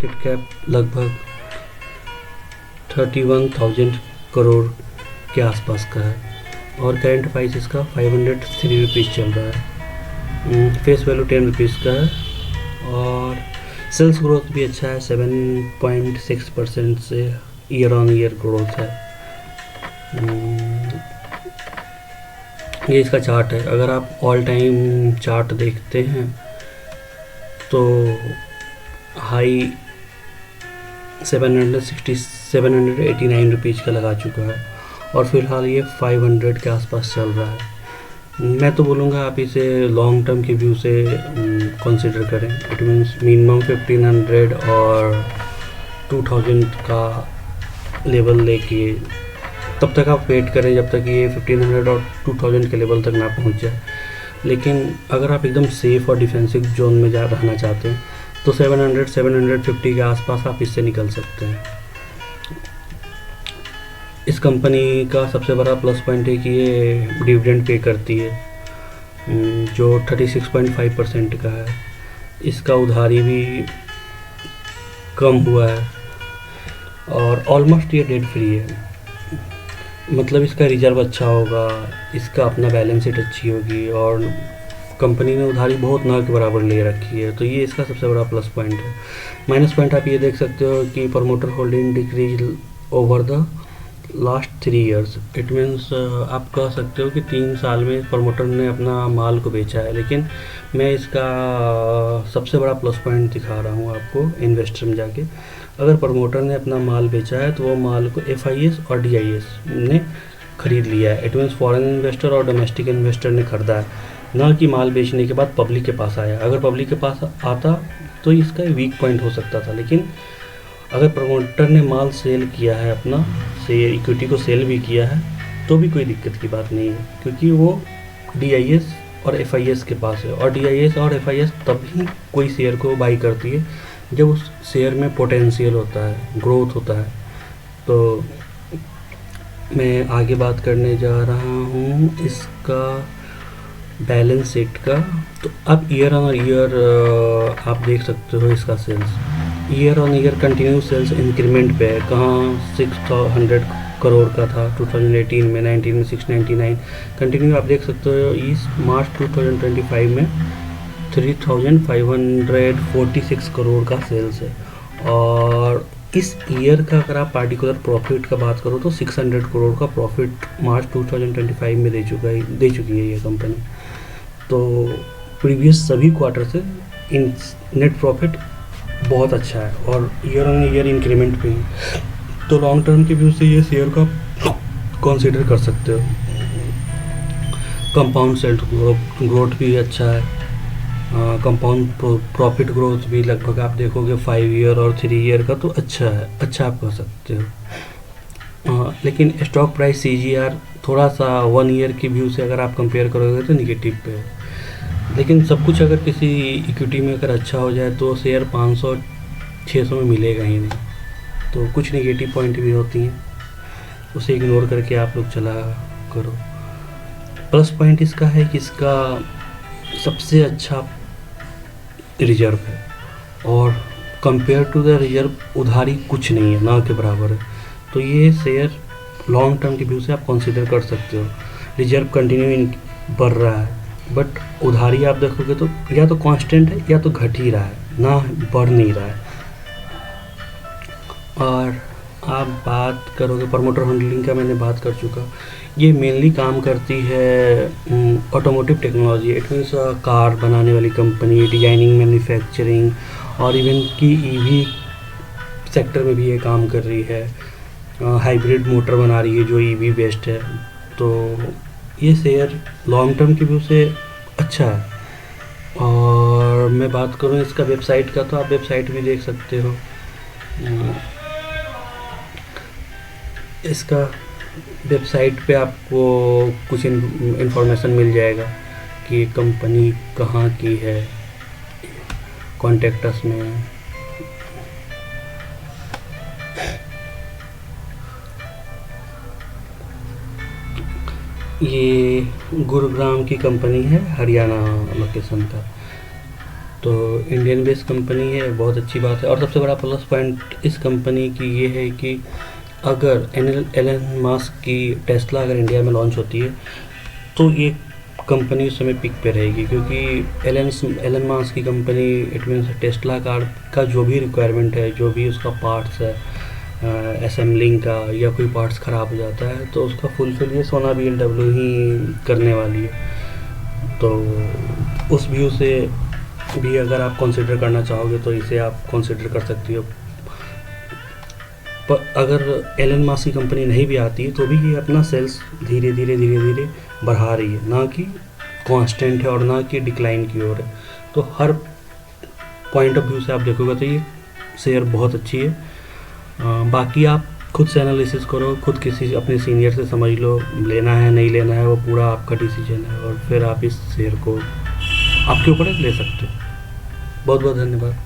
Market cap लगभग 31,000 करोड़ के आसपास का है और करंट प्राइस इसका 503 रुपीज़ चल रहा है। फेस वैल्यू 10 रुपीज़ का है और सेल्स ग्रोथ भी अच्छा है, 7.6% से ईयर ऑन ईयर ग्रोथ है। ये इसका चार्ट है। अगर आप ऑल टाइम चार्ट देखते हैं तो हाई 789 रुपीज़ का लगा चुका है और फिलहाल ये 500 के आसपास चल रहा है। मैं तो बोलूँगा आप इसे लॉन्ग टर्म के व्यू से कंसिडर करें। इट मीन्स मिनिमम 1500 और 2000 का लेवल लेके तब तक आप वेट करें जब तक ये 1500 और 2000 के लेवल तक ना पहुंच जाए। लेकिन अगर आप एकदम सेफ़ और डिफेंसिव जोन में रहना चाहते हैं तो 700-750 के आसपास आप इससे निकल सकते हैं। इस कंपनी का सबसे बड़ा प्लस पॉइंट है कि ये डिविडेंड पे करती है जो 36.5% का है। इसका उधारी भी कम हुआ है और ऑलमोस्ट ये डेट फ्री है। मतलब इसका रिजर्व अच्छा होगा, इसका अपना बैलेंस शीट अच्छी होगी और कंपनी ने उधारी बहुत ना के बराबर ले रखी है, तो ये इसका सबसे बड़ा प्लस पॉइंट है। माइनस पॉइंट आप ये देख सकते हो कि promoter holding decrease over the last 3 years. It means आप कह सकते हो कि 3 साल में प्रमोटर ने अपना माल को बेचा है। लेकिन मैं इसका सबसे बड़ा प्लस पॉइंट दिखा रहा हूँ आपको इन्वेस्टर में जाके। अगर प्रमोटर ने अपना माल बेचा है तो वो माल को FIS और DIS ने ख़रीद लिया है। इट मीन्स फॉरेन इन्वेस्टर और डोमेस्टिक इन्वेस्टर ने ख़रीदा है, ना कि माल बेचने के बाद पब्लिक के पास आया। अगर पब्लिक के पास आता तो इसका वीक पॉइंट हो सकता था। लेकिन अगर प्रमोटर ने माल सेल किया है, अपना इक्विटी को सेल भी किया है, तो भी कोई दिक्कत की बात नहीं है, क्योंकि वो DIS और FIS के पास है। और DIS और FIS तभी कोई शेयर को बाई करती है जब उस शेयर में पोटेंशियल होता है, ग्रोथ होता है। तो मैं आगे बात करने जा रहा हूँ इसका बैलेंस शीट का। तो अब ईयर ऑन ईयर आप देख सकते हो इसका sales year on year continue sales increment पे है। कहाँ 600 करोड़ का था 2018 में, 19 में 699 कंटिन्यू आप देख सकते हो। इस मार्च 2025 में 3546 करोड़ का सेल्स है और इस ईयर का अगर आप पार्टिकुलर प्रॉफिट का बात करो तो 600 करोड़ का प्रॉफिट मार्च 2025 में दे चुकी है ये कंपनी। तो प्रीवियस सभी क्वार्टर से इन नेट प्रॉफिट बहुत अच्छा है और ईयर ऑन ईयर इंक्रीमेंट पे है। तो लॉन्ग टर्म के व्यू से ये शेयर का कंसीडर कर सकते हो। कंपाउंड सेल्स ग्रोथ भी अच्छा है, कंपाउंड प्रॉफिट ग्रोथ भी लगभग आप देखोगे 5 ईयर और 3 ईयर का, तो अच्छा है, अच्छा आप कह सकते हो। लेकिन स्टॉक प्राइस CGR थोड़ा सा 1 ईयर की व्यू से अगर आप कंपेयर करोगे तो निगेटिव पे है। लेकिन सब कुछ अगर किसी इक्विटी में अगर अच्छा हो जाए तो शेयर 500-600 में मिलेगा ही नहीं। तो कुछ निगेटिव पॉइंट भी होती हैं, उसे इग्नोर करके आप लोग चला करो। प्लस पॉइंट इसका है कि इसका सबसे अच्छा रिजर्व है और कंपेयर टू द रिजर्व उधारी कुछ नहीं है, ना के बराबर है। तो ये शेयर लॉन्ग टर्म के व्यू से आप कंसीडर कर सकते हो। रिजर्व कंटिन्यू बढ़ रहा है, बट उधारी आप देखोगे तो या तो कांस्टेंट है या तो घट ही रहा है, ना बढ़ नहीं रहा है। और आप बात करोगे प्रमोटर होल्डिंग का, मैंने बात कर चुका। ये मेनली काम करती है automotive technology. It means car बनाने वाली कंपनी, डिजाइनिंग, मैन्युफैक्चरिंग और इवन की EV सेक्टर में भी ये काम कर रही है। हाइब्रिड मोटर बना रही है जो EV बेस्ड है। तो ये शेयर लॉन्ग टर्म के व्यू से अच्छा है। और मैं बात करूँ इसका वेबसाइट का, तो आप वेबसाइट भी देख सकते हो। इसका वेबसाइट पे आपको कुछ इन्फॉर्मेशन मिल जाएगा कि कंपनी कहाँ की है, कॉन्टेक्ट अस में। ये गुरुग्राम की कंपनी है, हरियाणा लोकेशन का। तो इंडियन बेस्ड कंपनी है, बहुत अच्छी बात है। और सबसे बड़ा प्लस पॉइंट इस कंपनी की ये है कि अगर एलन मास्क की टेस्ला अगर इंडिया में लॉन्च होती है तो ये कंपनी उस समय पिक पे रहेगी, क्योंकि एलन मास्क की company, it means Tesla car का जो भी रिक्वायरमेंट है, जो भी उसका पार्ट्स है असेंबलिंग का, या कोई पार्ट्स ख़राब हो जाता है तो उसका फुलफिल ये सोना BMW ही करने वाली है। तो उस व्यू से भी अगर आप कंसिडर करना चाहोगे तो इसे आप कंसिडर कर सकती हो। पर अगर एलन मास्क की कंपनी नहीं भी आती है तो भी ये अपना सेल्स धीरे धीरे बढ़ा रही है, ना कि कांस्टेंट है और ना कि डिक्लाइन की ओर है। तो हर पॉइंट ऑफ व्यू से आप देखोगे तो ये शेयर बहुत अच्छी है। बाकी आप खुद से एनालिसिस करो, खुद किसी अपने सीनियर से समझ लो, लेना है नहीं लेना है वो पूरा आपका डिसीजन है, और फिर आप इस शेयर को आपके ऊपर ले सकते हो। बहुत बहुत धन्यवाद।